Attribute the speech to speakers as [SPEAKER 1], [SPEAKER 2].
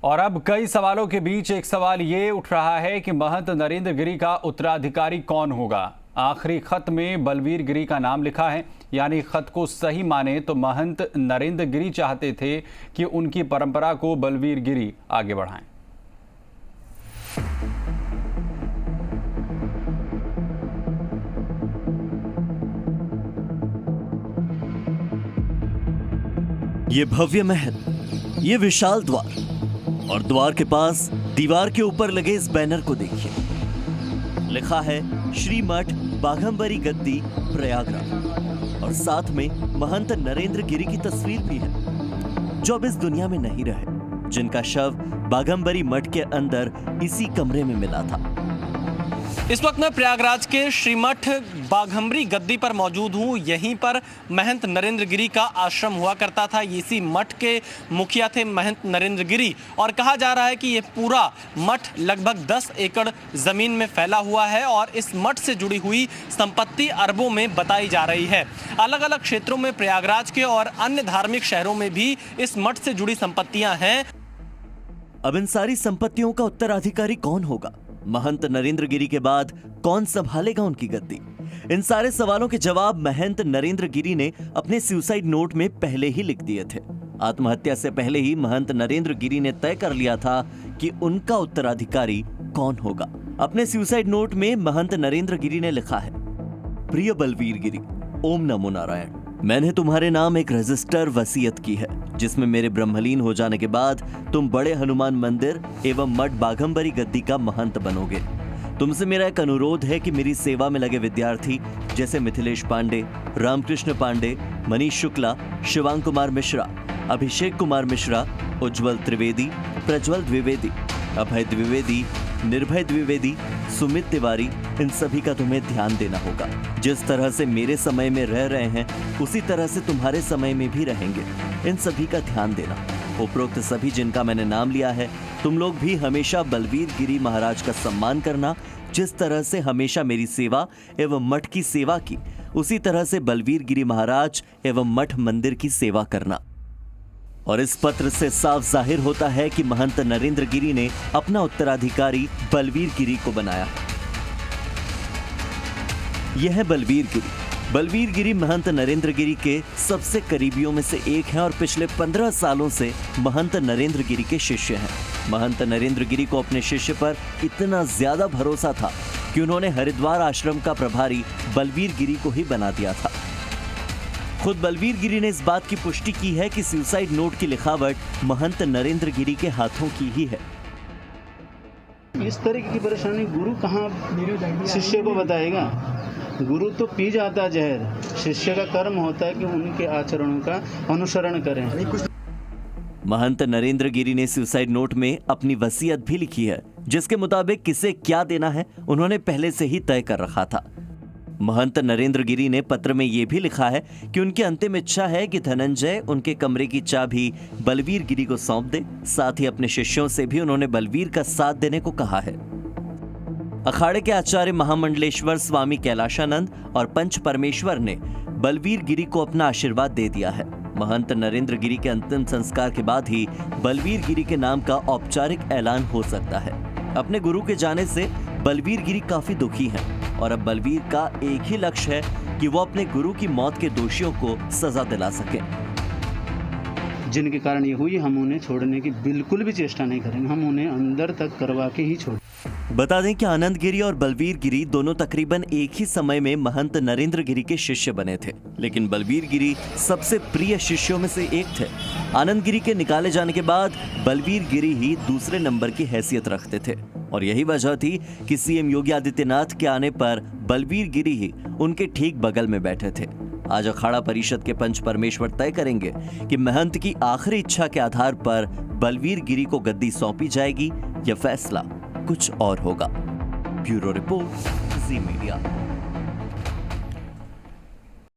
[SPEAKER 1] और अब कई सवालों के बीच एक सवाल ये उठ रहा है कि महंत नरेंद्र गिरी का उत्तराधिकारी कौन होगा। आखिरी खत में बलवीर गिरी का नाम लिखा है, यानी खत को सही माने तो महंत नरेंद्र गिरी चाहते थे कि उनकी परंपरा को बलवीर गिरी आगे बढ़ाएं।
[SPEAKER 2] ये भव्य महल, ये विशाल द्वार और द्वार के पास दीवार के ऊपर लगे इस बैनर को देखिए। लिखा है श्री मठ बाघंबरी गद्दी प्रयागराज और साथ में महंत नरेंद्र गिरी की तस्वीर भी है, जो अब इस दुनिया में नहीं रहे, जिनका शव बाघंबरी मठ के अंदर इसी कमरे में मिला था।
[SPEAKER 3] इस वक्त मैं प्रयागराज के श्रीमठ बाघंबरी गद्दी पर मौजूद हूँ। यहीं पर महंत नरेंद्र गिरी का आश्रम हुआ करता था। इसी मठ के मुखिया थे महंत नरेंद्र गिरी और कहा जा रहा है कि ये पूरा मठ लगभग 10 एकड़ जमीन में फैला हुआ है और इस मठ से जुड़ी हुई संपत्ति अरबों में बताई जा रही है। अलग अलग क्षेत्रों में प्रयागराज के और अन्य धार्मिक शहरों में भी इस मठ से जुड़ी संपत्तियां हैं।
[SPEAKER 2] अब इन सारी संपत्तियों का उत्तराधिकारी कौन होगा? महंत नरेंद्र गिरी के बाद कौन संभालेगा उनकी गद्दी? इन सारे सवालों के जवाब महंत नरेंद्र गिरी ने अपने सुसाइड नोट में पहले ही लिख दिए थे। आत्महत्या से पहले ही महंत नरेंद्र गिरी ने तय कर लिया था कि उनका उत्तराधिकारी कौन होगा। अपने सुसाइड नोट में महंत नरेंद्र गिरी ने लिखा है, प्रिय बलवीर गिरी, ओम नमो नारायण। मैंने तुम्हारे नाम एक रजिस्टर वसीयत की है, जिसमें मेरे ब्रह्मलीन हो जाने के बाद तुम बड़े हनुमान मंदिर एवं मठ बाघंबरी गद्दी का महंत बनोगे। तुमसे मेरा एक अनुरोध है कि मेरी सेवा में लगे विद्यार्थी जैसे मिथिलेश पांडे, रामकृष्ण पांडे, मनीष शुक्ला, शिवांग कुमार मिश्रा, अभिषेक कुमार मिश्रा, उज्जवल त्रिवेदी, प्रज्वल द्विवेदी, अभय द्विवेदी, निर्भय द्विवेदी, सुमित तिवारी, इन सभी का तुम्हें ध्यान देना होगा। जिस तरह से मेरे समय में रह रहे हैं उसी तरह से तुम्हारे समय में भी रहेंगे। इन सभी का ध्यान देना। उपरोक्त सभी जिनका मैंने नाम लिया है, तुम लोग भी हमेशा बलवीर गिरी महाराज का सम्मान करना। जिस तरह से हमेशा मेरी सेवा एवं मठ की सेवा की, उसी तरह से बलवीर गिरी महाराज एवं मठ मंदिर की सेवा करना। और इस पत्र से साफ जाहिर होता है कि महंत नरेंद्र गिरी ने अपना उत्तराधिकारी बलवीर गिरी को बनाया। यह है बलवीर गिरी। बलवीर गिरी महंत नरेंद्र गिरी के सबसे करीबियों में से एक हैं और पिछले 15 सालों से महंत नरेंद्र गिरी के शिष्य हैं। महंत नरेंद्र गिरी को अपने शिष्य पर इतना ज्यादा भरोसा था कि उन्होंने हरिद्वार आश्रम का प्रभारी बलवीर गिरी को ही बना दिया था। खुद बलवीर गिरी ने इस बात की पुष्टि की है कि सुसाइड नोट की लिखावट महंत नरेंद्र गिरी के हाथों की ही है।
[SPEAKER 4] इस तरह की परेशानी गुरु कहाँ शिष्य को बताएगा? गुरु तो पी जाता जहर, शिष्य का कर्म होता है कि उनके आचरणों का अनुसरण करें।
[SPEAKER 2] महंत नरेंद्र गिरी ने सुसाइड नोट में अपनी वसीयत भी लिखी है, जिसके मुताबिक किसे क्या देना है उन्होंने पहले से ही तय कर रखा था। महंत नरेंद्र गिरी ने पत्र में यह भी लिखा है कि उनकी अंतिम इच्छा है कि धनंजय उनके कमरे की चाबी बलवीर गिरी को सौंप दे। साथ ही अपने शिष्यों से भी उन्होंने बलवीर का साथ देने को कहा है। अखाड़े के आचार्य महामंडलेश्वर स्वामी कैलाशानंद और पंच परमेश्वर ने बलवीर गिरी को अपना आशीर्वाद दे दिया है। महंत नरेंद्र गिरी के अंतिम संस्कार के बाद ही बलवीर गिरी के नाम का औपचारिक ऐलान हो सकता है। अपने गुरु के जाने से बलवीर गिरी काफी दुखी हैं और अब बलवीर का एक ही लक्ष्य है कि वो अपने गुरु की मौत के दोषियों को सजा दिला सके।
[SPEAKER 4] जिनके कारण ये हुई, हम उन्हें छोड़ने की बिल्कुल भी चेष्टा नहीं करेंगे। हम उन्हें अंदर तक करवा के ही छोड़।
[SPEAKER 2] बता दें कि आनंद गिरी और बलवीर गिरी दोनों तकरीबन एक ही समय में महंत नरेंद्र गिरी के शिष्य बने थे, लेकिन बलवीर गिरी सबसे प्रिय शिष्यों में से एक थे। आनंद गिरी के निकाले जाने के बाद बलवीर गिरी ही दूसरे नंबर की हैसियत रखते थे और यही वजह थी कि सीएम योगी आदित्यनाथ के आने पर बलवीर गिरी ही उनके ठीक बगल में बैठे थे। आज अखाड़ा परिषद के पंच परमेश्वर तय करेंगे कि महंत की आखिरी इच्छा के आधार पर बलवीर गिरी को गद्दी सौंपी जाएगी या फैसला कुछ और होगा। ब्यूरो रिपोर्ट, जी मीडिया।